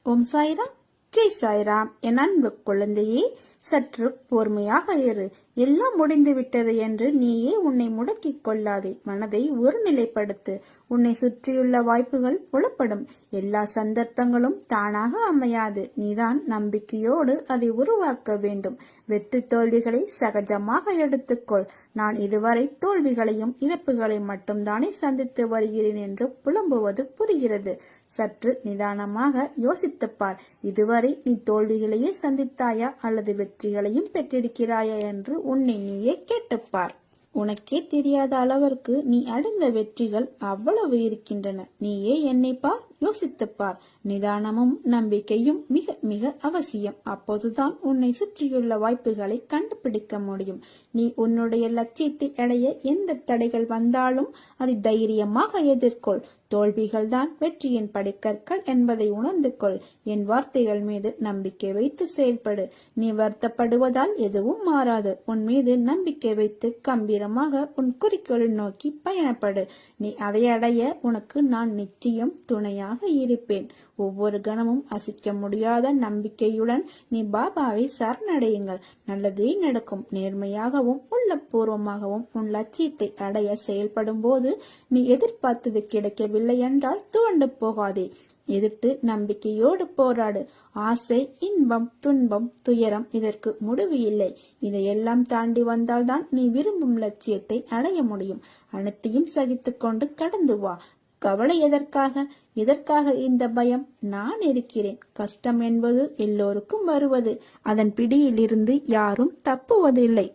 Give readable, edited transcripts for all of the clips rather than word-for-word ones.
ஓம் சாய்ராம், ஜெய் சாய்ராம். என் அன்பு குழந்தையே, சற்று பொறுமையாக இரு. எல்லாம் முடிந்து விட்டது என்று நீயே உன்னை முடக்கிக் கொள்ளாதே. மனதை ஒருநிலைப்படுத்து. உன்னை சுற்றியுள்ள வாய்ப்புகள் புலப்படும். எல்லா சந்தர்ப்பங்களும் தானாக அமையாது. நீதான் நம்பிக்கையோடு அதை உருவாக்க வேண்டும். வெற்றி தோல்விகளை சகஜமாக எடுத்துக்கொள். நான் இதுவரை தோல்விகளையும் இழப்புகளையும் மட்டும்தானே சந்தித்து வருகிறேன் என்று புலம்புவது புரிகிறது. சற்று நிதானமாக யோசித்துப்பார். இதுவரை நீ தோல்விகளையே சந்தித்தாயா அல்லது வெற்றிகளையும் பெற்றிருக்கிறாயா என்று உன்னை நீயே கேட்டுப்பார். உனக்கே தெரியாத அளவிற்கு நீ அடைந்த வெற்றிகள் அவ்வளவு இருக்கின்றன. நீயே என்னைப்பா யோசித்துப்பார். நிதானமும் நம்பிக்கையும் மிக மிக அவசியம். அப்போதுதான் உன்னை சுற்றியுள்ள வாய்ப்புகளை கண்டுபிடிக்க முடியும். நீ உன்னுடைய லட்சியத்தை அடைய எந்த தடைகள் வந்தாலும் அதை தைரியமாக எதிர்கொள். தோல்விகள் தான் வெற்றியின் படிக்கற்கள் என்பதை உணர்ந்து கொள். என் வார்த்தைகள் மீது நம்பிக்கை வைத்து செயல்படு. நீ வருத்தப்படுவதால் எதுவும் மாறாது. உன் மீது நம்பிக்கை வைத்து கம்பீரமாக உன் குறிக்கோளை நோக்கி பயணப்படு. நீ அதை அடைய உனக்கு நான் நிச்சயம் துணையாக இருப்பேன். ஒவ்வொரு கணமும் அசைக்க முடியாத நம்பிக்கையுடன் நீ பாபாவை சரணடையுங்கள். நல்லதே நடக்கும். நேர்மையாகவும் உள்ளபூர்வமாகவும் உன் லட்சியத்தை அடைய செயல்படும் போது நீ எதிர்பார்த்தது கிடைக்கவில்லை என்றால் துவண்டு போகாதே. எதிர்த்து நம்பிக்கையோடு போராடு. ஆசை, இன்பம், துன்பம், துயரம் இதற்கு முடிவு இல்லை. இதையெல்லாம் தாண்டி வந்தால்தான் நீ விரும்பும் லட்சியத்தை அடைய முடியும். அனைத்தையும் சகித்துக்கொண்டு கடந்து வா. கவலை எதற்காக இந்த பயம்? நான் இருக்கிறேன். கஷ்டம் என்பது எல்லோருக்கும் வருவது. அதன் பிடியிலிருந்து யாரும் தப்புவதில்லை.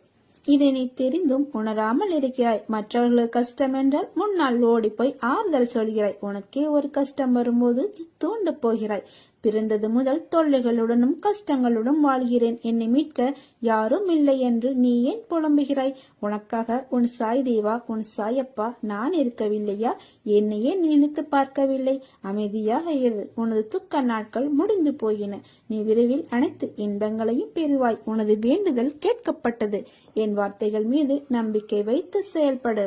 இதை நீ தெரிந்தும் உணராமல் இருக்கிறாய். மற்றவர்களுக்கு கஷ்டம் என்றால் முன்னால் ஓடி போய் ஆறுதல் சொல்கிறாய். உனக்கே ஒரு கஷ்டம் வரும்போது தூண்டு போகிறாய். பிறந்தது முதல் தொல்லைகளுடனும் கஷ்டங்களுடன் வாழ்கிறேன், என்னை மீட்க யாரும் இல்லை என்று நீ ஏன் புலம்புகிறாய்? உனக்காக உன் சாய் தேவா, உன் சாயப்பா நான் இருக்கவில்லையா? என்னையே நினைத்து பார்க்கவில்லை? அமைதியாக இரு. உனது துக்க நாட்கள் முடிந்து போயின. நீ விரைவில் அனைத்து இன்பங்களையும் பெறுவாய். உனது வேண்டுதல் கேட்கப்பட்டது. என் வார்த்தைகள் மீது நம்பிக்கை வைத்து செயல்படு.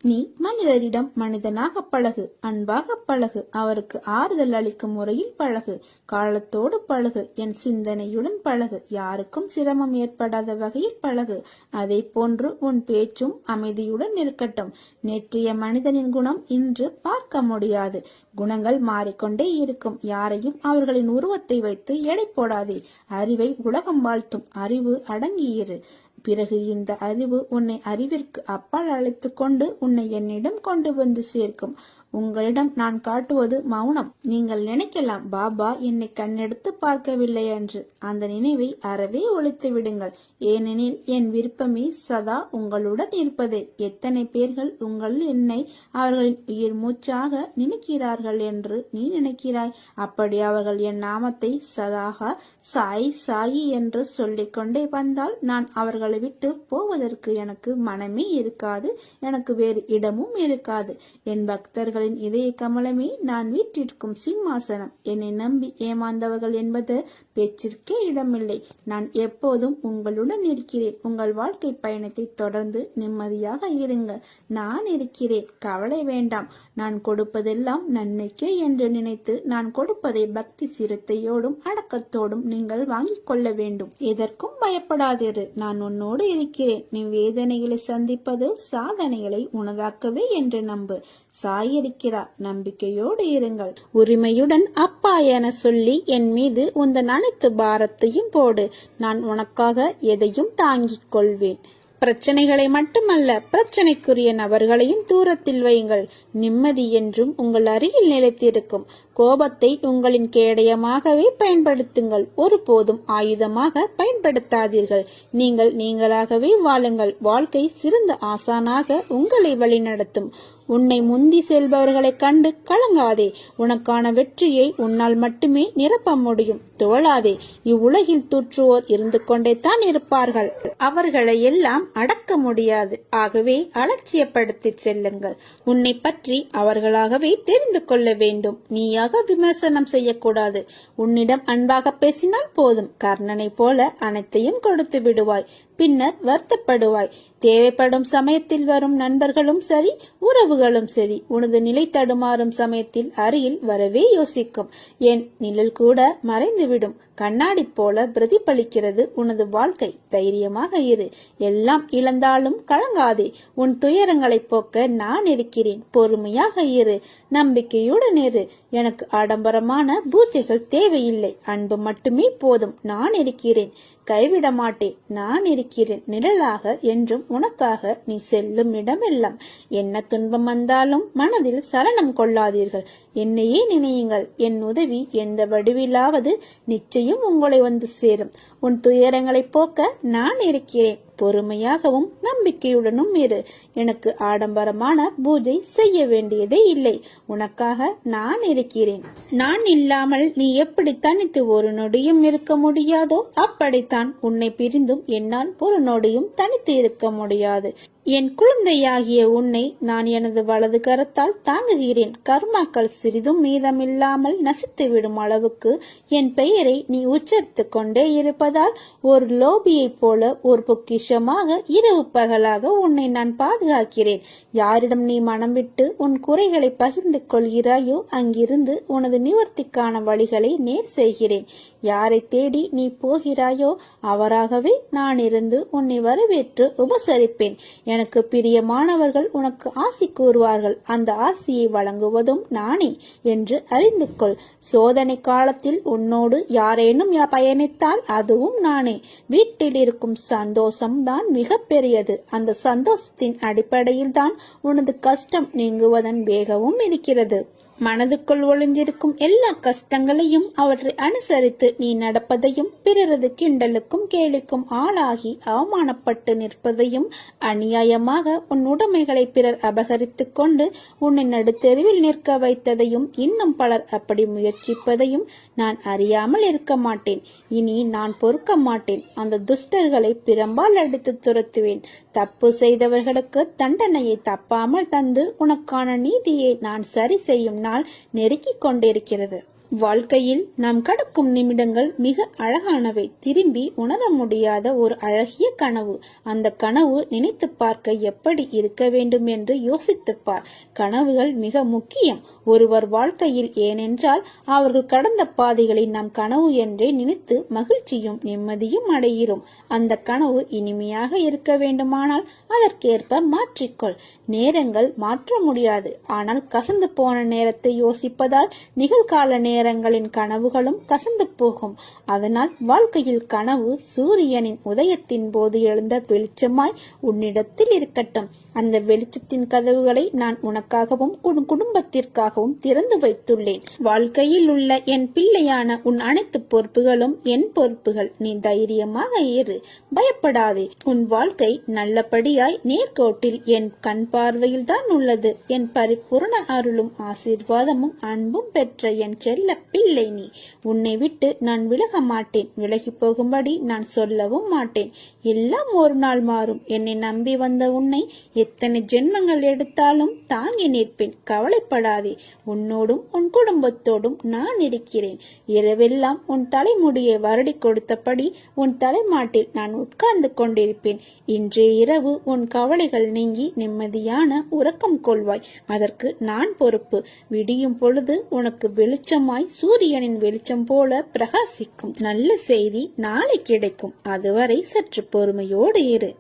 நீ மனிதரிடம் மனிதனாக பழகு. அன்பாக பழகு. அவருக்கு ஆறுதல் அளிக்கும் முறையில் பழகு. காலத்தோடு பழகு. என் சிந்தனையுடன் பழகு. யாருக்கும் சிரமம் ஏற்படாத வகையில் பழகு. அதை போன்று உன் பேச்சும் அமைதியுடன் இருக்கட்டும். நேற்றைய மனிதனின் குணம் இன்று பார்க்க முடியாது. குணங்கள் மாறிக்கொண்டே இருக்கும். யாரையும் அவர்களின் உருவத்தை வைத்து எடை போடாதே. அறிவை உலகம் வாழ்த்தும். அறிவு அடங்கியிரு. பிறகு இந்த அறிவு உன்னை அறிவிற்கு அப்பால் அழைத்து கொண்டு உன்னை என்னிடம் கொண்டு வந்து சேர்க்கும். உங்களிடம் நான் காட்டுவது மௌனம். நீங்கள் நினைக்கலாம் பாபா என்னை கண்ணெடுத்து பார்க்கவில்லை என்று. அந்த நினைவை அறவே ஒழித்து விடுங்கள். ஏனெனில் என் விருப்பமே சதா உங்களுடன் இருப்பதே. எத்தனை பேர்கள் உங்கள் என்னை அவர்களின் உயிர் மூச்சாக நினைக்கிறார்கள் என்று நீ நினைக்கிறாய்? அப்படி அவர்கள் என் நாமத்தை சதாக சாய் சாயி என்று சொல்லிக் கொண்டே வந்தால் நான் அவர்களை விட்டு போவதற்கு எனக்கு மனமே இருக்காது. எனக்கு வேறு இடமும் இருக்காது. என் பக்தர்கள் இதய கமலமே நான் வீட்டிற்கும் சிம்மாசனம். என்னை நம்பி ஏமாந்தவர்கள் என்பது பேச்சிற்கே இடமில்லை. நான் எப்போதும் உங்களுடன் இருக்கிறேன். உங்கள் வாழ்க்கை பயணத்தை தொடர்ந்து நிம்மதியாக இருங்கள். நான் இருக்கிறேன். கவலை வேண்டாம். நான் கொடுப்பதெல்லாம் நன்மைக்கே என்று நினைத்து நான் கொடுப்பதை பக்தி சிரத்தையோடும் அடக்கத்தோடும் நீங்கள் வாங்கிக் கொள்ள வேண்டும். எதற்கும் பயப்படாதிரு. நான் உன்னோடு இருக்கிறேன். நீ வேதனைகளை சந்திப்பது சாதனைகளை உனதாக்கவே என்று நம்பு. சாய் இருக்கிறார். நம்பிக்கையோடு இருங்கள். உரிமையுடன் அப்பா என சொல்லி என் மீது உந்தன் அனைத்து பாரத்தையும் போடு. நான் உனக்காக எதையும் தாங்கிக் கொள்வேன். பிரச்சனைகளை மட்டுமல்ல, பிரச்சனைக்குரிய நபர்களையும் தூரத்தில் வையுங்கள். நிம்மதி என்றும் உங்கள் அருகில் நிலைத்திருக்கும். கோபத்தை உங்களின் கேடயமாகவே பயன்படுத்துங்கள். ஒருபோதும் ஆயுதமாக பயன்படுத்தாதீர்கள். நீங்கள் நீங்களாகவே வாழுங்கள். வாழ்க்கை சிறந்த ஆசானாக உங்களை வழிநடத்தும். உன்னை முந்தி செல்பவர்களை கண்டு கலங்காதே. உனக்கான வெற்றியை உன்னால் மட்டுமே நிரப்ப முடியும். தோழாதே. இவ்வுலகில் தூற்றுவோர் இருந்து கொண்டே தான் இருப்பார்கள். அவர்களை எல்லாம் அடக்க முடியாது. ஆகவே அலட்சியப்படுத்தி செல்லுங்கள். உன்னை பற்றி அவர்களாகவே தெரிந்து கொள்ள வேண்டும். நீ கடுமையாக விமர்சனம் செய்யக்கூடாது. உன்னிடம் அன்பாக பேசினால் போதும். கர்ணனை போல அனைத்தையும் கொடுத்து விடுவாய். பின்னர் வருத்தப்படுவாய். தேவைப்படும் சமயத்தில் வரும் நண்பர்களும் சரி, உறவுகளும் சரி, உனது நிலை தடுமாறும் சமயத்தில் அருகில் வரவே யோசிக்கும். என் நிழல் கூட மறைந்துவிடும். கண்ணாடி போல பிரதிபலிக்கிறது உனது வாழ்க்கை. தைரியமாக இரு. எல்லாம் இழந்தாலும் கலங்காதே. உன் துயரங்களை போக்க நான் இருக்கிறேன். பொறுமையாக இரு. நம்பிக்கையுடன் இரு. எனக்கு ஆடம்பரமான பூஜைகள் தேவையில்லை. அன்பு மட்டுமே போதும். நான் இருக்கிறேன். கைவிட மாட்டேன். நான் இருக்கிறேன். நிழலாக என்றும் உனக்காக. நீ செல்லும் இடமெல்லாம். என்ன துன்பம் வந்தாலும் மனதில் சலனம் கொள்ளாதீர்கள். என்னையே நினையுங்கள். என் உதவி எந்த வடிவிலாவது நிச்சயம் உங்களை வந்து சேரும். உன் துயரங்களை போக்க நான் இருக்கிறேன். பொறுமையாகவும் நம்பிக்கையுடனும் இரு. எனக்கு ஆடம்பரமான பூஜை செய்ய வேண்டியதே இல்லை. உனக்காக நான் இருக்கிறேன். நான் இல்லாமல் நீ எப்படி தனித்து ஒரு நொடியும் இருக்க முடியாதோ அப்படித்தான் உன்னை பிரிந்தும் என்னால் ஒரு நொடியும் தனித்து இருக்க முடியாது. என் குழந்தையாகிய உன்னை நான் எனது வலது கரத்தால் தாங்குகிறேன். கர்மாக்கள் சிறிதும் மீதமில்லாமல் நசித்து விடும் அளவுக்கு என் பெயரை நீ உச்சரித்து கொண்டே இருப்பதால் ஒரு லோபியைப் போல ஒரு பொக்கிஷமாக இரவு பகலாக உன்னை நான் பாதுகாக்கிறேன். யாரிடம் நீ மனம் விட்டு உன் குறைகளை பகிர்ந்து கொள்கிறாயோ அங்கிருந்து உனது நிவர்த்திக்கான வழிகளை நேர் செய்கிறேன். யாரை தேடி நீ போகிறாயோ அவராகவே நான் இருந்து உன்னை வரவேற்று உபசரிப்பேன். எனக்கு பிரியமானவர்கள் உனக்கு ஆசி கூறுவார்கள். அந்த ஆசியை வழங்குவதும் நானே என்று அறிந்து கொள். சோதனை காலத்தில் உன்னோடு யாரேனும் பயணித்தால் அதுவும் நானே. வீட்டில் இருக்கும் சந்தோஷம் தான் மிக பெரியது. அந்த சந்தோஷத்தின் அடிப்படையில் தான் உனது கஷ்டம் நீங்குவதன் வேகமும் இருக்கிறது. மனதுக்குள் ஒளிஞ்சிருக்கும் எல்லா கஷ்டங்களையும் அவற்றை அனுசரித்து நீ நடப்பதையும் பிறரது கிண்டலுக்கும் கேலிக்கும் ஆளாகி அவமானப்பட்டு நிற்பதையும் அநியாயமாக உன் உடைமைகளை பிறர் அபகரித்து கொண்டு உன்னை நடுத்தெருவில் நிற்க வைத்ததையும் இன்னும் பலர் அப்படி முயற்சிப்பதையும் நான் அறியாமல் இருக்க மாட்டேன். இனி நான் பொறுக்க மாட்டேன். அந்த துஷ்டர்களை பிரம்பால் அடித்து துரத்துவேன். தப்பு செய்தவர்களுக்கு தண்டனையை தப்பாமல் தந்து உனக்கான நீதியை நான் சரி செய்யும் நாள் நெருக்கிக் கொண்டிருக்கிறது. வாழ்க்கையில் நாம் கடக்கும் நிமிடங்கள் மிக அழகானவை. திரும்பி உணர முடியாத ஒரு அழகிய கனவு. அந்த கனவு நினைத்து பார்க்க எப்படி இருக்க வேண்டும் என்று யோசித்துப்பார். கனவுகள் மிக முக்கியம் ஒருவர் வாழ்க்கையில். ஏனென்றால் அவர்கள் கடந்த பாதைகளை நாம் கனவு என்றே நினைத்து மகிழ்ச்சியும் நிம்மதியும் அடைகிறோம். அந்த கனவு இனிமையாக இருக்க வேண்டுமானால் அதற்கேற்ப மாற்றிக்கொள். நேரங்கள் மாற்ற முடியாது. ஆனால் கசந்து போன நேரத்தை யோசிப்பதால் நிகழ்கால நேரங்களின் கனவுகளும் கசந்து போகும். அதனால் வாழ்க்கையில் கனவு சூரியனின் உதயத்தின் போது எழுந்த வெளிச்சமாய் உன்னிடத்தில் இருக்கட்டும். அந்த வெளிச்சத்தின் கதவுகளை நான் உனக்காகவும் குடும்பத்திற்காகவும் திறந்து வைத்துள்ளேன். வாழ்க்கையில் உள்ள என் பிள்ளையான உன் அனைத்து பொறுப்புகளும் என் பொறுப்புகள். நீ தைரியமாக இரு. பயப்படாதே. உன் வாழ்க்கை நல்லபடியாய் நேர்கோட்டில் என் கண் பார்வையில் தான் உள்ளது. என் பரிபூர்ண அருளும் ஆசீர்வாதமும் அன்பும் பெற்ற என் செல்ல பிள்ளை நீ. உன்னை விட்டு நான் விலக மாட்டேன். விலகி போகும்படி நான் சொல்லவும் மாட்டேன். எல்லாம் ஒரு நாள் மாறும். என்னை நம்பி வந்த உன்னை எத்தனை ஜென்மங்கள் எடுத்தாலும் தாங்கி நிற்பேன். கவலைப்படாதே. உன்னோடும் உன் குடும்பத்தோடும் நான் இருக்கிறேன். இரவெல்லாம் உன் தலைமுடியை வருடி கொடுத்தபடி உன் தலைமாட்டில் நான் உட்கார்ந்து கொண்டிருப்பேன். இன்றைய இரவு உன் கவலைகள் நீங்கி நிம்மதியான உறக்கம் கொள்வாய். அதற்கு நான் பொறுப்பு. விடியும் பொழுது உனக்கு வெளிச்சமாய் சூரியனின் வெளிச்சம் போல பிரகாசிக்கும். நல்ல செய்தி நாளை கிடைக்கும். அதுவரை சற்று பொறுமையோடு இரு.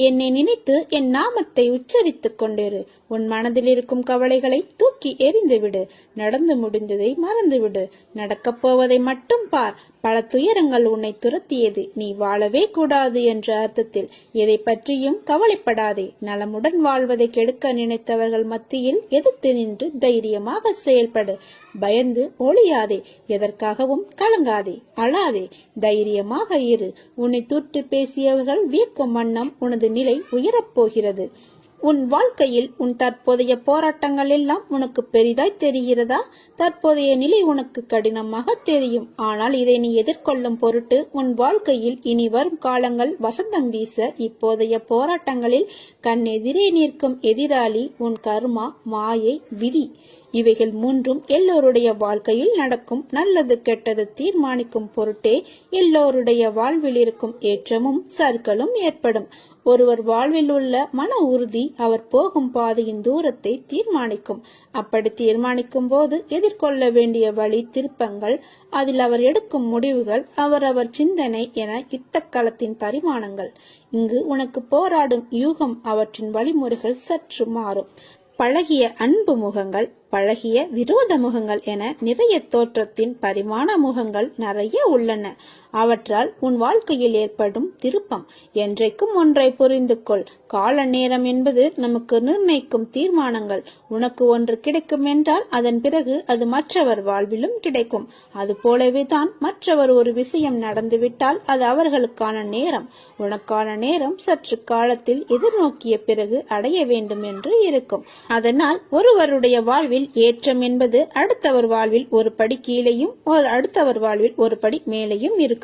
என்னை நினைத்து என் நாமத்தை உச்சரித்துக் கொண்டிரு. உன் மனதில் இருக்கும் கவலைகளை தூக்கி எறிந்துவிடு. நடந்து முடிந்ததை மறந்துவிடு. நடக்கப் போவதை மட்டும் பார். பல துயரங்கள் உன்னை துரத்தியது. நீ வாழவே கூடாது என்ற அர்த்தத்தில் எதை பற்றியும் கவலைப்படாதே. நலமுடன் வாழ்வதை கெடுக்க நினைத்தவர்கள் மத்தியில் எதிர்த்து நின்று தைரியமாக செயல்படு. பயந்து ஒளியாதே. எதற்காகவும் கலங்காதே. அழாதே. தைரியமாக இரு. உன்னை தூற்று பேசியவர்கள் வியக்கும் வண்ணம் உனது நிலை உயரப்போகிறது. உன் வாழ்க்கையில் உன் தற்போதைய போராட்டங்கள் எல்லாம் உனக்கு பெரிதாய் தெரிகிறதா? தற்போதைய நிலை உனக்கு கடினமாக தெரியும். ஆனால் இதை நீ எதிர்கொள்ளும் பொருட்டு உன் வாழ்க்கையில் இனி வரும் காலங்கள் வசந்தம் வீச இப்போதைய போராட்டங்களில் கண்ணெதிரே நிற்கும் எதிராளி உன் கர்மா, மாயை, விதி. இவைகள் மூன்றும் எல்லோருடைய வாழ்க்கையில் நடக்கும் நல்லது கெட்டது தீர்மானிக்கும் பொருட்டே எல்லோருடைய வாழ்வில் இருக்கும் ஏற்றமும் சறுக்கலும் ஏற்படும். ஒருவர் வாழ்வில் உள்ள மன உறுதி அவர் போகும் பாதையின் தூரத்தை தீர்மானிக்கும். அப்படி தீர்மானிக்கும் போது எதிர்கொள்ள வேண்டிய வழி திருப்பங்கள், அதில் அவர் எடுக்கும் முடிவுகள் அவரவர் சிந்தனை என யுத்தக்களத்தின் பரிமாணங்கள். இங்கு உனக்கு போராடும் யூகம் அவற்றின் வழிமுறைகள் சற்று மாறும். பழகிய அன்பு முகங்கள், பழகிய விரோத முகங்கள் என நிறைய தோற்றத்தின் பரிமாண முகங்கள் நிறைய உள்ளன. அவற்றால் உன் வாழ்க்கையில் ஏற்படும் திருப்பம். என்றைக்கும் ஒன்றை புரிந்து கொள். கால நேரம் என்பது நமக்கு நிர்ணயிக்கும் தீர்மானங்கள். உனக்கு ஒன்று கிடைக்கும் என்றால் அதன் பிறகு அது மற்றவர் வாழ்விலும் கிடைக்கும். அது போலவே தான் மற்றவர் ஒரு விஷயம் நடந்துவிட்டால் அது அவர்களுக்கான நேரம். உனக்கான நேரம் சற்று காலத்தில் எதிர்நோக்கிய பிறகு அடைய வேண்டும் என்று இருக்கும். அதனால் ஒருவருடைய வாழ்வில் ஏற்றம் என்பது அடுத்தவர் வாழ்வில் ஒரு படி கீழேயும் அடுத்தவர் வாழ்வில் ஒரு படி மேலேயும் இருக்கும்.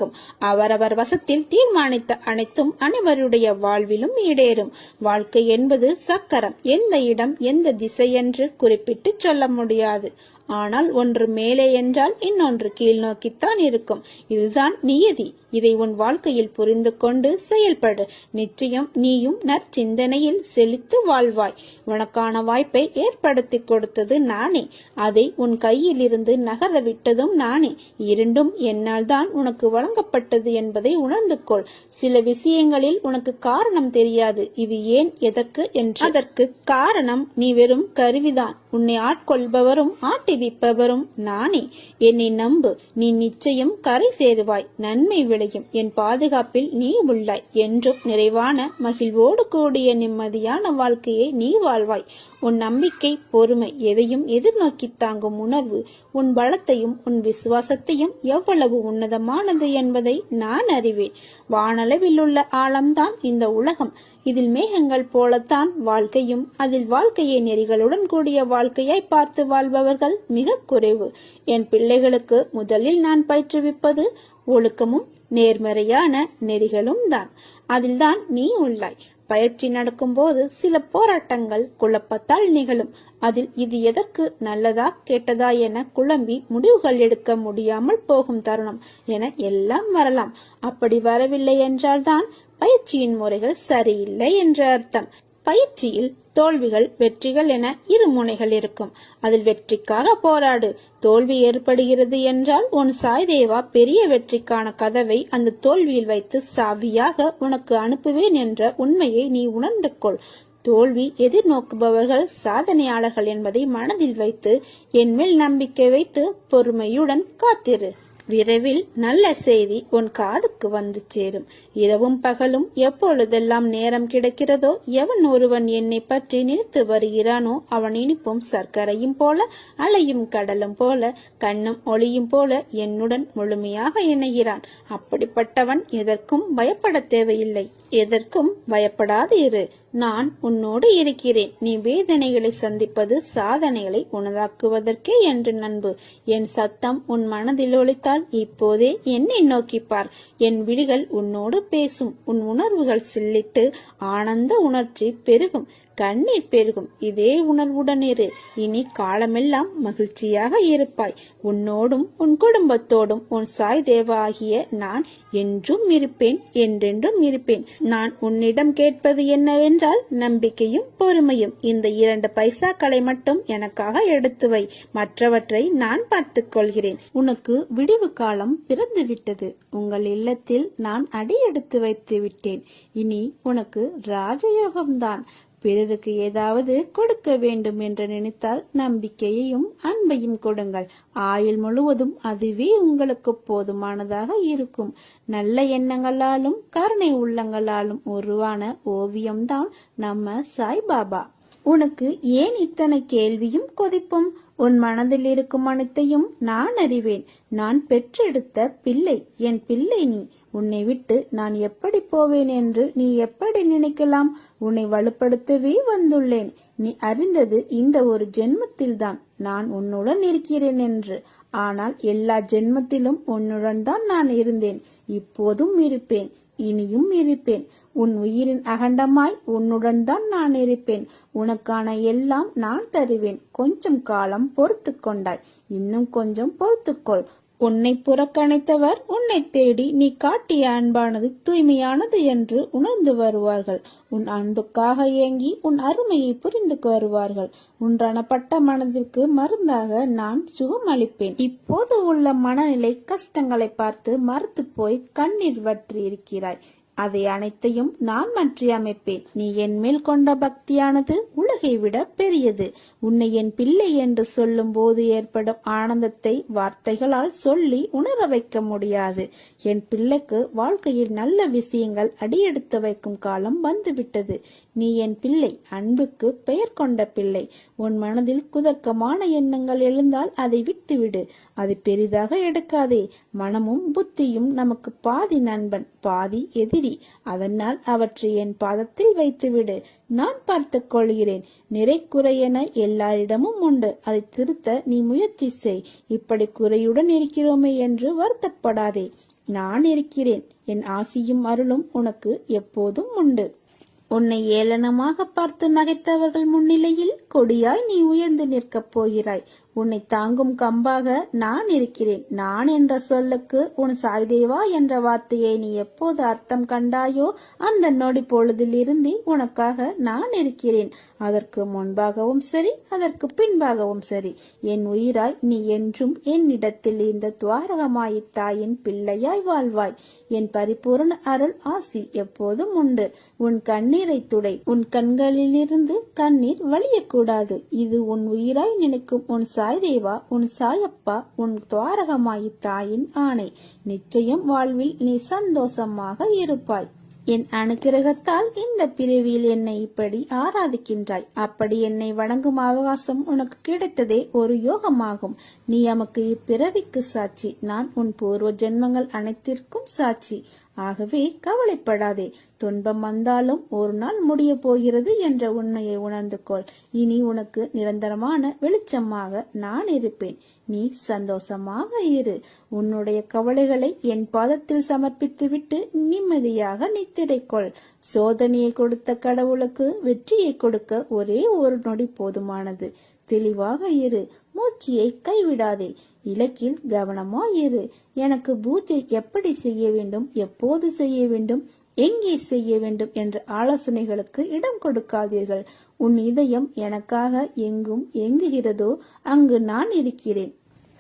அவரவர் வசத்தில் தீர்மானித்த அனைத்தும் அனைவருடைய வாழ்விலும் ஈடேறும். வாழ்க்கை என்பது சக்கரம். எந்த இடம் எந்த திசை என்று குறிப்பிட்டு சொல்ல முடியாது. ஆனால் ஒன்று மேலே என்றால் இன்னொன்று கீழ் நோக்கித்தான் இருக்கும். இதுதான் நியதி. இதை உன் வாழ்க்கையில் புரிந்து கொண்டு செயல்படு. நிச்சயம் நீயும் நற்சிந்தனையில் செழித்து வாழ்வாய். உனக்கான வாய்ப்பை ஏற்படுத்தி கொடுத்தது நானே. அதை உன் கையில் இருந்து நகர விட்டதும் நானே. இரண்டும் என்னால் தான் உனக்கு வழங்கப்பட்டது என்பதை உணர்ந்து கொள். சில விஷயங்களில் உனக்கு காரணம் தெரியாது. இது ஏன் எதற்கு என்று. அதற்கு காரணம் நீ வெறும் கருவிதான். உன்னை ஆட்கொள்பவரும் ஆட்டிவிப்பவரும் நானே. என்னை நம்பு. நீ நிச்சயம் கரை சேருவாய். நன்மை விளையும். என் பாதுகாப்பில் நீ உள்ளாய். என்றும் நிறைவான மகிழ்வோடு கூடிய நிம்மதியான வாழ்க்கையை நீ வாழ்வாய். உன் நம்பிக்கை, பொறுமை, எதையும் எதிர்நோக்கி தாங்கும் உணர்வு உன் பலத்தையும் உன் விசுவாசத்தையும் எவ்வளவு உன்னதமானது என்பதை நான் அறிவேன். வானளவில் உள்ள ஆழம்தான் இந்த உலகம். இதில் மேகங்கள் போலத்தான் வாழ்க்கையும். அதில் வாழ்க்கையை நெறிகளுடன் கூடிய வாழ்க்கையாய் பார்த்து வாழ்பவர்கள் மிக குறைவு. என் பிள்ளைகளுக்கு முதலில் நான் பயிற்றுவிப்பது ஒழுக்கமும் நேர்மறையான நெறிகளும் தான். அதில்தான் நீ உள்ளாய். பயிற்சி நடக்கும் போது சில போராட்டங்கள் குழப்பத்தால் நிகழும். அதில் இது எதற்கு, நல்லதா கெட்டதா என குழம்பி முடிவுகள் எடுக்க முடியாமல் போகும் தருணம் என எல்லாம் வரலாம். அப்படி வரவில்லை என்றால்தான் பயிற்சியின் முறைகள் சரியில்லை என்ற அர்த்தம். பயிற்சியில் தோல்விகள் வெற்றிகள் என இரு முனைகள் இருக்கும். அதில் வெற்றிக்காக போராடு. தோல்வி ஏற்படுகிறது என்றால் உன் சாய்தேவா பெரிய வெற்றிக்கான கதவை அந்த தோல்வியில் வைத்து சாவியாக உனக்கு அனுப்புவேன் என்ற உண்மையை நீ உணர்ந்து கொள். தோல்வி எதிர்நோக்குபவர்கள் சாதனையாளர்கள் என்பதை மனதில் வைத்து என் மேல் நம்பிக்கை வைத்து பொறுமையுடன் காத்திரு. விரைவில் நல்ல செய்தி உன் காதுக்கு வந்து சேரும். இரவும் பகலும் எப்பொழுதெல்லாம் நேரம் கிடைக்கிறதோ எவன் ஒருவன் என்னை பற்றி நினைத்து வருகிறானோ அவன் இனிப்பும் சர்க்கரையும் போல, அலையும் கடலும் போல, கண்ணும் ஒளியும் போல என்னுடன் முழுமையாக இணைகிறான். அப்படிப்பட்டவன் எதற்கும் பயப்பட தேவையில்லை. எதற்கும் பயப்படாது இரு. நான் உன்னோடு இருக்கிறேன். நீ வேதனைகளை சந்திப்பது சாதனைகளை உணராக்குவதற்கே என்று நண்பு. என் சத்தம் உன் மனதில் ஒலித்தால் இப்போதே என்னை நோக்கிப்பார். என் விழிகள் உன்னோடு பேசும். உன் உணர்வுகள் சில்லிட்டு ஆனந்த உணர்ச்சி பெருகும். கண்ணீர் பெருகும். இதே உணர்வுடன் இரு. இனி காலமெல்லாம் மகிழ்ச்சியாக இருப்பாய். உன்னோடும் உன் குடும்பத்தோடும் உன் சாய் தேவா ஆகிய நான் என்றும் இருப்பேன், என்றென்றும் இருப்பேன். நான் உன்னிடம் கேட்பது என்னவென்றால் நம்பிக்கையும் பொறுமையும். இந்த 2 பைசாக்களை மட்டும் எனக்காக எடுத்து வை. மற்றவற்றை நான் பார்த்துக் கொள்கிறேன். உனக்கு விடிவு காலம் பிறந்து விட்டது. உங்கள் இல்லத்தில் நான் அடியெடுத்து வைத்து விட்டேன். இனி உனக்கு ராஜயோகம்தான். பிறருக்கு ஏதாவது கொடுக்க வேண்டும் என்று நினைத்தால் நம்பிக்கையையும் அன்பையும் கொடுங்கள். ஆயுள் முழுவதும் அதுவே உங்களுக்கு போதுமானதாக இருக்கும். நல்ல எண்ணங்களாலும் கருணை உள்ளங்களாலும் உருவான ஓவியம்தான் நம்ம சாய்பாபா. உனக்கு ஏன் இத்தனை கேள்வியும் கொதிப்பும்? உன் மனதில் இருக்கும் அனைத்தையும் நான் அறிவேன். நான் பெற்றெடுத்த பிள்ளை, என் பிள்ளை நீ. உன்னை விட்டு நான் எப்படி போவேன் என்று நீ எப்படி நினைக்கலாம்? உன்னை வலுப்படுத்தவே வந்துள்ளேன். நீ அறிந்தது இந்த ஒரு ஜென்மத்தில்தான் நான் உன்னுடன் இருக்கிறேன் என்று. ஆனால் எல்லா ஜென்மத்திலும் உன்னுடன் தான் நான் இருந்தேன். இப்போதும் இருப்பேன். இனியும் இருப்பேன். உன் உயிரின் அகண்டமாய் உன்னுடன் தான் நான் இருப்பேன். உனக்கான எல்லாம் நான் தருவேன். கொஞ்சம் காலம் பொறுத்து கொண்டாய், இன்னும் கொஞ்சம் பொறுத்துக்கொள். உன்னை புறக்கணித்தவர் உன்னை தேடி நீ காட்டிய அன்பானது தூய்மையானது என்று உணர்ந்து வருவார்கள். உன் அன்புக்காக ஏங்கி உன் அருமையை புரிந்து வருவார்கள். உன் ரணப்பட்ட மனதிற்கு மருந்தாக நான் சுகம் அளிப்பேன். இப்போது உள்ள மனநிலை கஷ்டங்களை பார்த்து மறுத்து போய் கண்ணீர் வற்றி இருக்கிறாய். அதை அனைத்தையும் நான் மாற்றி அமைப்பேன். நீ என் மேல் கொண்ட பக்தியானது உலகை விட பெரியது. உன்னை என் பிள்ளை என்று சொல்லும் போது ஏற்படும் ஆனந்தத்தை வார்த்தைகளால் சொல்லி உணர வைக்க முடியாது. என் பிள்ளைக்கு வாழ்க்கையில் நல்ல விஷயங்கள் அடியெடுத்து வைக்கும் காலம் வந்துவிட்டது. நீ என் பிள்ளை, அன்புக்கு பெயர் கொண்ட பிள்ளை. உன் மனதில் குதர்க்கமான எண்ணங்கள் எழுந்தால் அதை விட்டுவிடு. அது பெரிதாக எடுக்காதே. மனமும் புத்தியும் நமக்கு பாதி நண்பன், பாதி எதிரி. அதனால் அவற்றை என் பாதத்தில் வைத்துவிடு. நான் பார்த்துக் கொள்கிறேன். நிறை குறையென எல்லாரிடமும் உண்டு. அதை திருத்த நீ முயற்சி செய். இப்படி குறையுடன் இருக்கிறோமே என்று வருத்தப்படாதே. நான் இருக்கிறேன். என் ஆசியும் அருளும் உனக்கு எப்போதும் உண்டு. உன்னை ஏளனமாக பார்த்து நகைத்தவர்கள் முன்னிலையில் கொடியாய் நீ உயர்ந்து நிற்கப் போகிறாய். உன்னை தாங்கும் கம்பாக நான் இருக்கிறேன். நான் என்ற சொல்லுக்கு உன் சாய்தேவா என்ற வார்த்தையை நீ எப்போது அர்த்தம் கண்டாயோ அந்த நொடி பொழுதிலிருந்து உனக்காக நான் இருக்கிறேன். அதற்கு முன்பாகவும் சரி, அதற்கு பின்பாகவும் சரி. என் உயிராய் நீ என்றும் என்னிடத்தில் இந்த துவாரகமாயி தாயின் பிள்ளையாய் வாழ்வாய். என் பரிபூர்ண அருள் ஆசி எப்போதும் உண்டு. உன் கண்ணீரை துடை. உன் கண்களிலிருந்து கண்ணீர் வழியக்கூடாது. இது உன் உயிராய் நினைக்கும் உன் சாய்தேவா, உன் சாயப்பா, உன் துவாரகமாயி தாயின் ஆணை. நிச்சயம் வாழ்வில் நீ சந்தோஷமாக இருப்பாய். என் அனுக்கிரகத்தால் இந்த பிறவியில் என்னை இப்படி ஆராதிக்கின்றாய். அப்படி என்னை வணங்கும் அவகாசம் உனக்கு கிடைத்ததே ஒரு யோகமாகும். நீ எமக்கு இப்பிறவிக்கு சாட்சி. நான் உன் பூர்வ ஜென்மங்கள் அனைத்திற்கும் சாட்சி. ஆகவே கவலைப்படாதே. துன்பம் வந்தாலும் ஒரு நாள் முடிய போகிறது என்ற உண்மையை உணர்ந்து கொள். இனி உனக்கு நிரந்தரமான வெளிச்சமாக நான் இருப்பேன். நீ சந்தோஷமாக இரு. உன்னுடைய கவலைகளை என் பாதத்தில் சமர்ப்பித்துவிட்டு நிம்மதியாக நித்திரைக்கொள். சோதனையை கொடுத்த கடவுளுக்கு வெற்றியை கொடுக்க ஒரே ஒரு நொடி போதுமானது. தெளிவாக இரு. மூச்சியை கைவிடாதே. இலக்கில் கவனமாயிரு. எனக்கு பூஜை எப்படி செய்ய வேண்டும், எப்போது செய்ய வேண்டும், எங்கே செய்ய வேண்டும் என்ற ஆலோசனைகளுக்கு இடம் கொடுக்காதீர்கள். உன் இதயம் எனக்காக எங்கும் எங்குகிறதோ அங்கு நான் இருக்கிறேன்.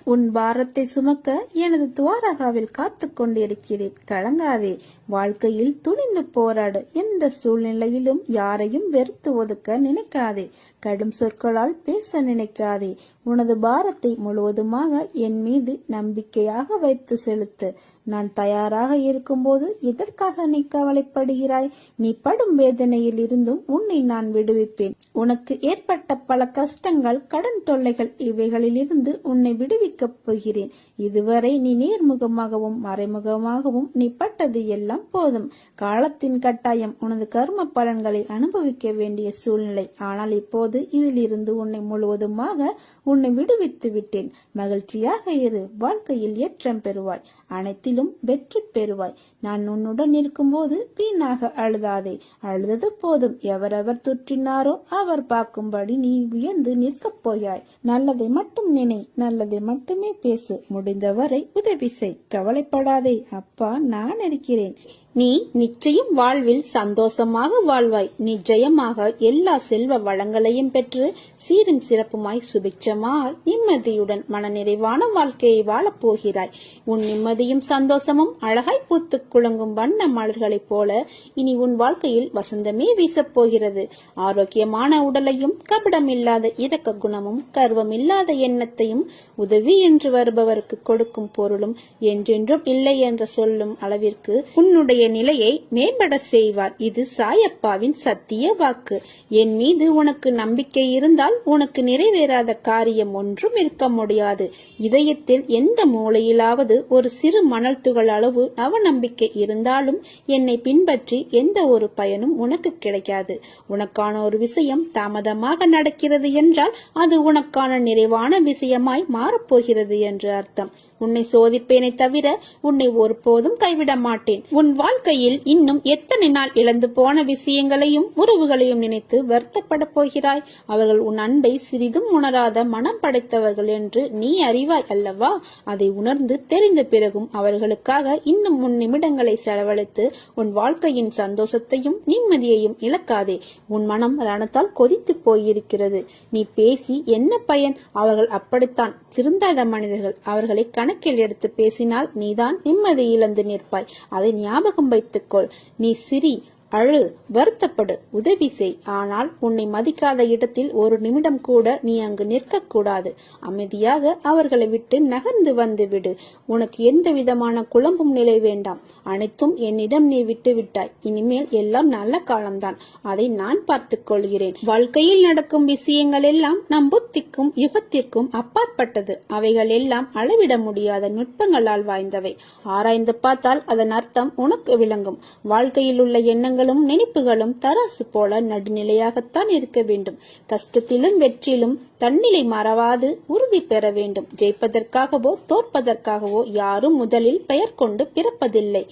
உன் பாரத்தை சுமக்க எனது துவாரகாவில் காத்து கொண்டிருக்கிறேன். கலங்காதே. வாழ்க்கையில் துணிந்து போராடு. எந்த சூழ்நிலையிலும் யாரையும் வெறுத்து ஒதுக்க நினைக்காதே. கடும் சொற்களால் பேச நினைக்காதே. உனது பாரத்தை முழுவதுமாக என் மீது நம்பிக்கையாக வைத்து செலுத்து. நான் தயாராக இருக்கும்போது எதற்காக நீ கவலைப்படுகிறாய்? நீ படும் வேதனையில் இருந்தும் உன்னை நான் விடுவிப்பேன். உனக்கு ஏற்பட்ட பல கஷ்டங்கள், கடன் தொல்லைகள், இவைகளிலிருந்து உன்னை விடுவிக்கப் போகிறேன். இதுவரை நீ நேர்முகமாகவும் மறைமுகமாகவும் நீ பட்டது எல்லாம் போதும். காலத்தின் கட்டாயம் உனது கர்ம பலன்களை அனுபவிக்க வேண்டிய சூழ்நிலை. ஆனால் இப்போது இதிலிருந்து உன்னை முழுவதுமாக உன்னை விடுவித்து விட்டேன். மகிழ்ச்சியாக இரு. வாழ்க்கையில் ஏற்றம் பெறுவாய். அனைத்திலும் வெற்றி பெறுவாய். நான் உன்னுடன் இருக்கும்போது வீணாக அழுதாதே. அழுதது போதும். எவரவர் துற்றினாரோ அவர் பார்க்கும்படி நீ உயர்ந்து நிற்கப் போயாய். நல்லதை மட்டும் நினை. நல்லதை மட்டுமே பேசு. முடிந்தவரை உதவி செய். கவலைப்படாதே. அப்பா நான் இருக்கிறேன். நீ நிச்சயம் வாழ்வில் சந்தோஷமாக வாழ்வாய். நிச்சயமாக எல்லா செல்வ வளங்களையும் பெற்று சீரும் சிறப்புமாய் சுபிட்சமாய் நிம்மதியுடன் மனநிறைவான வாழ்க்கையை வாழப் போகிறாய். உன் நிம்மதியும் சந்தோஷமும் அழகாய் பூத்து குலுங்கும் வண்ண மலர்களைப் போல இனி உன் வாழ்க்கையில் வசந்தமே வீசப் போகிறது. ஆரோக்கியமான உடலையும் கபடமில்லாத இரக்க குணமும் கர்வமில்லாத எண்ணத்தையும் உதவி என்று வருபவருக்கு கொடுக்கும் பொருளும் என்றென்றும் இல்லை என்று சொல்லும் அளவிற்கு உன்னுடைய நிலையை மேம்பட செய்வார். இது சாயப்பாவின் சத்திய வாக்கு. என் மீது உனக்கு நம்பிக்கை இருந்தால் உனக்கு நிறைவேறாத காரியம் ஒன்றும் இருக்க முடியாது. இதயத்தில் எந்த மூலையிலாவது ஒரு சிறு மணல் துகள் அளவு அவநம்பிக்கை இருந்தாலும் என்னை பின்பற்றி எந்த ஒரு பயனும் உனக்கு கிடைக்காது. உனக்கான ஒரு விஷயம் தாமதமாக நடக்கிறது என்றால் அது உனக்கான நிறைவான விஷயமாய் மாறப்போகிறது என்று அர்த்தம். உன்னை சோதிப்பேனை தவிர உன்னை ஒருபோதும் கைவிட மாட்டேன். உன் வாழ்க்கையில் இன்னும் எத்தனை நாள் இழந்து போன விஷயங்களையும் உறவுகளையும் நினைத்து வருத்தப்பட போகிறாய்? அவர்கள் உன் அன்பை சிறிதும் உணராத மனம் படைத்தவர்கள் என்று நீ அறிவாய் அல்லவா? அதை உணர்ந்து தெரிந்த பிறகும் அவர்களுக்காக இன்னும் 3 நிமிடங்களை செலவழித்து உன் வாழ்க்கையின் சந்தோஷத்தையும் நிம்மதியையும் இழக்காதே. உன் மனம் ரணத்தால் கொதித்து போயிருக்கிறது. நீ பேசி என்ன பயன்? அவர்கள் அப்படித்தான், திருந்தாத மனிதர்கள். அவர்களை கணக்கில் எடுத்து பேசினால் நீதான் நிம்மதி இழந்து நிற்பாய். அதை ஞாபகம் வைத்துக்கொள். நீ சிரி, அழு, வருத்தப்படு, உதவி செய். ஆனால் உன்னை மதிக்காத இடத்தில் ஒரு நிமிடம் கூட நீ அங்கு நிற்க கூடாது. அமைதியாக அவர்களை விட்டு நகர்ந்து வந்து விடு. உனக்கு எந்த விதமான குழம்பும் நிலை வேண்டாம். அனைத்தும் என்னிடம் நீ விட்டு விட்டாய். இனிமேல் எல்லாம் நல்ல காலம்தான். அதை நான் பார்த்துக் கொள்கிறேன். வாழ்க்கையில் நடக்கும் விஷயங்கள் எல்லாம் நம் புத்திக்கும் யுகத்திற்கும் அப்பாற்பட்டது. அவைகள் எல்லாம் அளவிட முடியாத நுட்பங்களால் வாய்ந்தவை. ஆராய்ந்து பார்த்தால் அதன் அர்த்தம் உனக்கு விளங்கும். வாழ்க்கையில் உள்ள எண்ணங்கள் நினைப்புகளும் தராசு போல நடுநிலையாகத்தான் இருக்க வேண்டும். கஷ்டத்திலும் வெற்றிலும் தன்னிலை மறவாது உறுதி பெற வேண்டும். ஜெயிப்பதற்காகவோ தோற்பதற்காகவோ யாரும் முதலில் பெயர் கொண்டு பிறப்பதில்லை.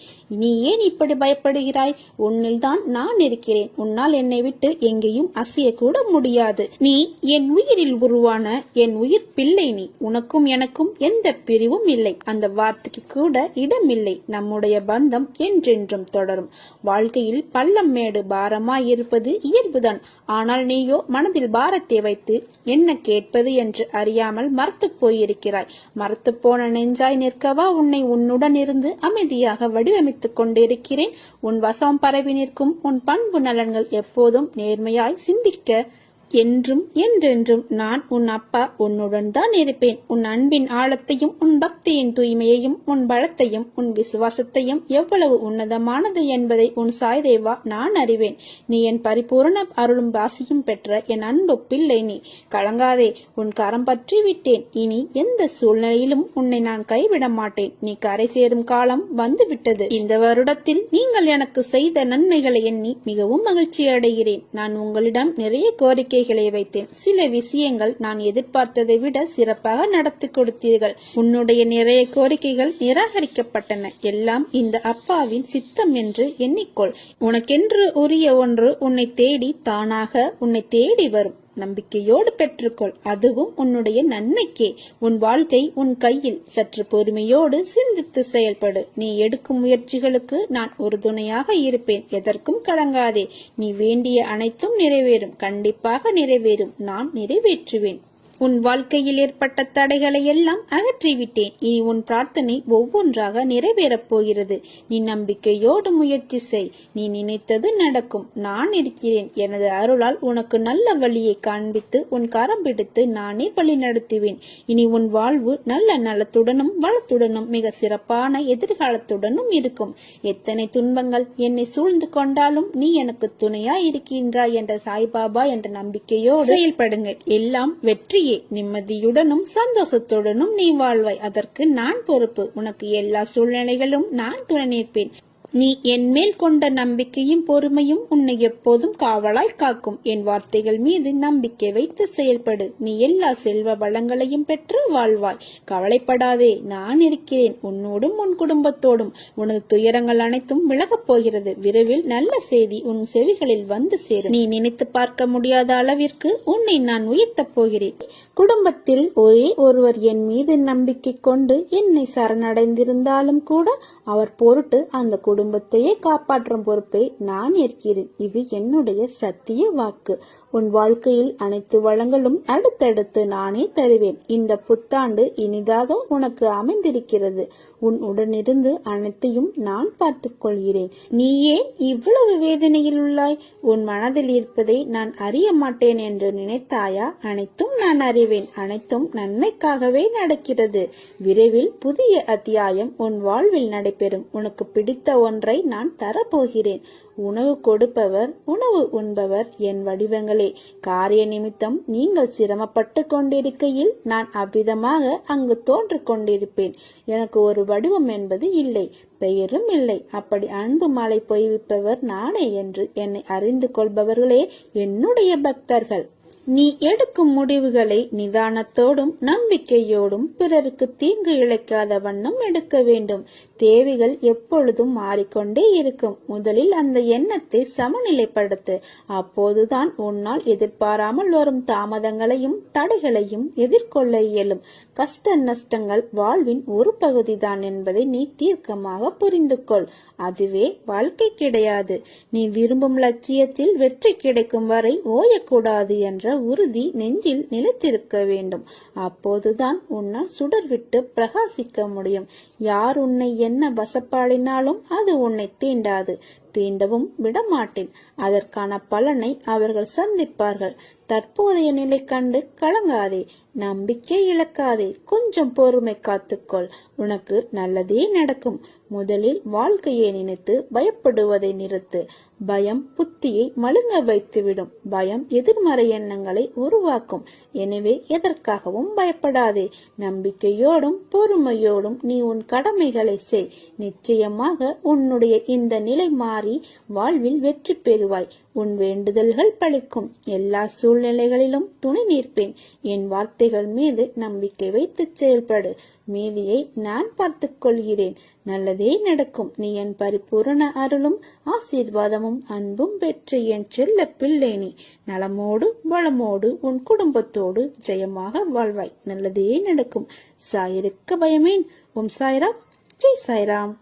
நீ ஏன் இப்படி பயப்படுகிறாய்? உன்னில் தான் நான் இருக்கிறேன். உன்னால் என்னை விட்டு எங்கேயும் அசைய கூட முடியாது. நீ என் உயிரில் உருவான என் உயிர் பிள்ளை. நீ உனக்கும் எனக்கும் எந்த பிரிவும் இல்லை. அந்த வார்த்தைக்கு கூட இடமில்லை. நம்முடைய பந்தம் என்றென்றும் தொடரும். வாழ்க்கையில் பள்ளம் மேடு பாரமாய் இருப்பது இயல்புதான். ஆனால் நீயோ மனதில் பாரத்தை வைத்து என்ன கேட்பது என்று அறியாமல் மறத்து போயிருக்கிறாய். மறத்து போன நெஞ்சாய் நிற்கவா உன்னை உன்னுடன் இருந்து அமைதியாக வடிவமைத்துக் கொண்டிருக்கிறேன். உன் வசம் பரவி நிற்கும் உன் பண்பு நலன்கள் எப்போதும் நேர்மையாய் சிந்திக்க என்றும் என்றென்றும் நான் உன் அப்பா உன்னுடன் தான் இருப்பேன். உன் அன்பின் ஆழத்தையும் உன் பக்தியின் தூய்மையையும் உன் பலத்தையும் உன் விசுவாசத்தையும் எவ்வளவு உன்னதமானது என்பதை உன் சாய்தேவா நான் அறிவேன். நீ என் பரிபூர்ண அருளும் வாசியும் பெற்ற என் அன்பு பிள்ளை. நீ கலங்காதே. உன் கரம் பற்றி விட்டேன். இனி எந்த சூழ்நிலையிலும் உன்னை நான் கைவிட மாட்டேன். நீ கரை சேரும் காலம் வந்துவிட்டது. இந்த வருடத்தில் நீங்கள் எனக்கு செய்த நன்மைகளை எண்ணி மிகவும் மகிழ்ச்சி அடைகிறேன். நான் உங்களிடம் நிறைய கோரிக்கை வைத்தேன். சில விஷயங்கள் நான் எதிர்பார்த்ததை விட சிறப்பாக நடத்தி கொடுத்தீர்கள். உன்னுடைய நிறைய கோரிக்கைகள் நிராகரிக்கப்பட்டன. எல்லாம் இந்த அப்பாவின் சித்தம் என்று எண்ணிக்கொள். உனக்கென்று உரிய ஒன்று உன்னை தேடி தானாக உன்னை தேடி வரும். நம்பிக்கையோடு பெற்றுக்கொள். அதுவும் உன்னுடைய நன்மைக்கே. உன் வாழ்க்கை உன் கையில். சற்று பொறுமையோடு சிந்தித்து செயல்படு. நீ எடுக்கும் முயற்சிகளுக்கு நான் ஒரு துணையாக இருப்பேன். எதற்கும் கலங்காதே. நீ வேண்டிய அனைத்தும் நிறைவேறும். கண்டிப்பாக நிறைவேறும். நான் நிறைவேற்றுவேன். உன் வாழ்க்கையில் ஏற்பட்ட தடைகளை எல்லாம் அகற்றிவிட்டேன். இனி உன் பிரார்த்தனை ஒவ்வொன்றாக நிறைவேறப் போகிறது. நீ நம்பிக்கையோடு முயற்சி செய். நீ நினைத்தது நடக்கும். நான் இருக்கிறேன். எனது அருளால் உனக்கு நல்ல வழியை காண்பித்து உன் கரம் பிடித்து நானே வழி நடத்துவேன். இனி உன் வாழ்வு நல்ல நலத்துடனும் வளத்துடனும் மிக சிறப்பான எதிர்காலத்துடனும் இருக்கும். எத்தனை துன்பங்கள் என்னை சூழ்ந்து கொண்டாலும் நீ எனக்கு துணையா இருக்கின்றாய் என்ற சாய்பாபா என்ற நம்பிக்கையோடு செயல்படுங்கள். எல்லாம் வெற்றி. நிம்மதியுடனும் சந்தோஷத்துடனும் நீ வாழ்வாய். அதற்கு நான் பொறுப்பு. உனக்கு எல்லா சூழ்நிலைகளும் நான் துணை நிற்பேன். நீ என் மேல் கொண்ட நம்பிக்கையும் பொறுமையும் உன்னை எப்போதும் காவலாய் காக்கும். என் வார்த்தைகள் மீது நம்பிக்கை வைத்து செயல்படு. நீ எல்லா செல்வ வளங்களையும் பெற்று வாழ்வாய். கவலைப்படாதே. நான் இருக்கிறேன். உன்னோடும் உன் குடும்பத்தோடும். உனது துயரங்கள் அனைத்தும் விலகப் போகிறது. விரைவில் நல்ல செய்தி உன் செவிகளில் வந்து சேரும். நீ நினைத்து பார்க்க முடியாத அளவிற்கு உன்னை நான் உயர்த்தப் போகிறேன். குடும்பத்தில் ஒரே ஒருவர் என் மீது நம்பிக்கை கொண்டு என்னை சரணடைந்திருந்தாலும் கூட அவர் பொருட்டு அந்த குடும்பத்தையே காப்பாற்றும் பொறுப்பை நான் ஏற்கிறேன். இது என்னுடைய சத்திய வாக்கு. உன் வாழ்க்கையில் அனைத்து வளங்களும் அடுத்தடுத்து நானே தருவேன். இந்த புத்தாண்டு இனிதாக உனக்கு அமைந்திருக்கிறது. உன் உடனிருந்து அனைத்தையும் நான் பார்த்துக் கொள்கிறேன். நீ ஏன் இவ்வளவு வேதனையில் உள்ளாய்? உன் மனதில் இருப்பதை நான் அறிய மாட்டேன் என்று நினைத்தாயா? அனைத்தும் நான் அறிவேன். அனைத்தும் நன்மைக்காகவே நடக்கிறது. விரைவில் புதிய அத்தியாயம் உன் வாழ்வில் நடைபெறும். உனக்கு பிடித்த ஒன்றை நான் தரப்போகிறேன். உணவு கொடுப்பவர் உணவு உண்பவர் என் வடிவங்களே. காரிய நிமித்தம் நீங்கள் சிரமப்பட்டு கொண்டிருக்கையில் நான் அவ்விதமாக அங்கு தோன்றிக் கொண்டிருப்பேன். எனக்கு ஒரு வடிவம் என்பது இல்லை, பெயரும் இல்லை. அப்படி அன்பு மழை பொய்விப்பவர் நானே என்று என்னை அறிந்து கொள்பவர்களே என்னுடைய பக்தர்கள். நீ எடுக்கும் முடிவுகளை நிதானத்தோடும் நம்பிக்கையோடும் பிறருக்கு தீங்கு இழைக்காத வண்ணம் எடுக்க வேண்டும். தேவைகள் எப்பொழுதும் மாறிக்கொண்டே இருக்கும். முதலில் அந்த எண்ணத்தை சமநிலைப்படுத்து. அப்போதுதான் உன்னால் எதிர்பாராமல் வரும் தாமதங்களையும் தடைகளையும் எதிர்கொள்ள இயலும். கஷ்ட நஷ்டங்கள் வாழ்வின் ஒரு பகுதிதான் என்பதை நீ தீர்க்கமாக புரிந்து கொள். அதுவே வாழ்க்கை கிடையாது. நீ விரும்பும் லட்சியத்தில் வெற்றி கிடைக்கும் வரை ஓயக்கூடாது என்ற உறுதி நெஞ்சில் நிலைத்திருக்க வேண்டும். அப்போதுதான் உன்னால் சுடர் விட்டு பிரகாசிக்க முடியும். யார் உன்னை என்ன வசப்பாடினாலும் அது உன்னை தீண்டாது. தீண்டவும் விடமாட்டேன். அதற்கான பலனை அவர்கள் சந்திப்பார்கள். தற்போதைய நிலை கண்டு கலங்காதே, நம்பிக்கை இழக்காதே. கொஞ்சம் பொறுமை காத்துக்கொள். உனக்கு நல்லதே நடக்கும். முதலில் வாழ்க்கையை நினைத்து பயப்படுவதை நிறுத்து. பயம் புத்தியை மழுங்க வைத்துவிடும். பயம் எதிர்மறை எண்ணங்களை உருவாக்கும். எனவே எதற்காகவும் பயப்படாதே. நம்பிக்கையோடும் பொறுமையோடும் நீ உன் கடமைகளை செய். நிச்சயமாக உன்னுடைய இந்த நிலை மாறி வாழ்வில் வெற்றி பெறுவாய். உன் வேண்டுதல்கள் பலிக்கும். எல்லா சூழ்நிலைகளிலும் துணை நிற்பேன். என் வார்த்தைகள் மீது நம்பிக்கை வைத்து செயல்படு. மீதியை நான் பார்த்துக் கொள்கிறேன். நல்லதே நடக்கும். நீ என் பரிபூரண அருளும் ஆசீர்வாதமும் அன்பும் பெற்று என் செல்ல பிள்ளை. நீ நலமோடு வளமோடு உன் குடும்பத்தோடு ஜெயமாக வாழ்வாய். நல்லதே நடக்கும். சாயிருக்க பயமேன். ஓம் சாய்ராம். ஜெய் சாய்ராம்.